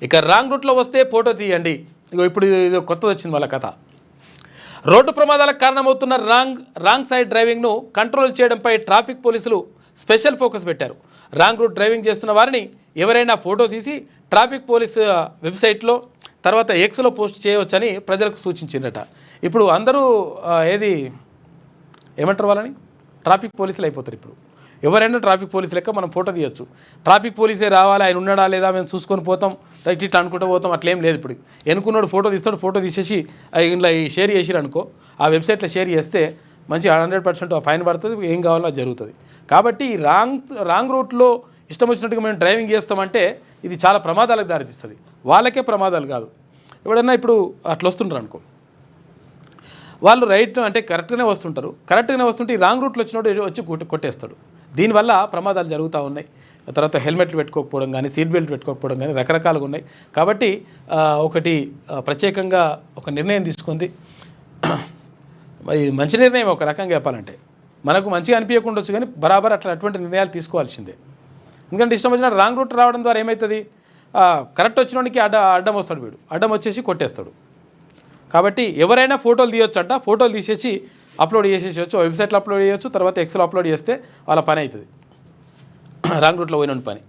ఇక రాంగ్ రూట్లో వస్తే ఫోటో తీయండి. ఇగో ఇప్పుడు ఇది కొత్తది వచ్చింది వాళ్ళ కథ. రోడ్డు ప్రమాదాలకు కారణమవుతున్న రాంగ్ సైడ్ డ్రైవింగ్ను కంట్రోల్ చేయడంపై ట్రాఫిక్ పోలీసులు స్పెషల్ ఫోకస్ పెట్టారు. రాంగ్ రూట్ డ్రైవింగ్ చేస్తున్న వారిని ఎవరైనా ఫోటో తీసి ట్రాఫిక్ పోలీసు వెబ్సైట్లో తర్వాత ఎక్స్లో పోస్ట్ చేయవచ్చని ప్రజలకు సూచించిందట. ఇప్పుడు అందరూ ఏమంటారు వాళ్ళని ట్రాఫిక్ పోలీసులు అయిపోతారు. ఇప్పుడు ఎవరైనా ట్రాఫిక్ పోలీసు లెక్క మనం ఫోటో తీయొచ్చు. ట్రాఫిక్ పోలీసే రావాలి, ఆయన ఉన్నాడా లేదా మేము చూసుకొని పోతాం, ఇట్లా అనుకుంటూ పోతాం, అట్లేం లేదు. ఇప్పుడు ఎన్నుకున్నాడు ఫోటో తీస్తాడు, ఫోటో తీసేసి ఇంట్లో షేర్ చేసిరు అనుకో, ఆ వెబ్సైట్లో షేర్ చేస్తే మంచి 100% ఫైన్ పడుతుంది, ఏం కావాలో అది జరుగుతుంది. కాబట్టి రాంగ్ రూట్లో ఇష్టం వచ్చినట్టుగా మేము డ్రైవింగ్ చేస్తామంటే ఇది చాలా ప్రమాదాలకు దారితీస్తుంది. వాళ్ళకే ప్రమాదాలు కాదు, ఎవడన్నా ఇప్పుడు అట్లా వస్తుంటారు అనుకో, వాళ్ళు రైట్ అంటే కరెక్ట్గానే వస్తుంటే ఈ రాంగ్ రూట్లో వచ్చినప్పుడు వచ్చి కొట్టేస్తాడు. దీనివల్ల ప్రమాదాలు జరుగుతూ ఉన్నాయి. తర్వాత హెల్మెట్లు పెట్టుకోకపోవడం కానీ, సీట్ బెల్ట్ పెట్టుకోకపోవడం కానీ రకరకాలుగా ఉన్నాయి. కాబట్టి ఒకటి ప్రత్యేకంగా ఒక నిర్ణయం తీసుకుంది. మంచి నిర్ణయం ఒక రకంగా చెప్పాలంటే, మనకు మంచిగా అనిపించకుండొచ్చు కానీ బరాబర్ అటువంటి నిర్ణయాలు తీసుకోవాల్సిందే. ఎందుకంటే ఇష్టం వచ్చిన రాంగ్ రూట్ రావడం ద్వారా ఏమవుతుంది, కరెక్ట్ వచ్చినోడికి అడ్డం వస్తాడు, వీడు అడ్డం వచ్చేసి కొట్టేస్తాడు. కాబట్టి ఎవరైనా ఫోటోలు తీయొచ్చంట, ఫోటోలు తీసేసి అప్లోడ్ చేసేసేయచ్చు, వెబ్సైట్లో అప్లోడ్ చేయొచ్చు, తర్వాత ఎక్స్లో అప్లోడ్ చేస్తే వాళ్ళ పని అవుతుంది, రాంగ్ రూట్లో పోయిన పని.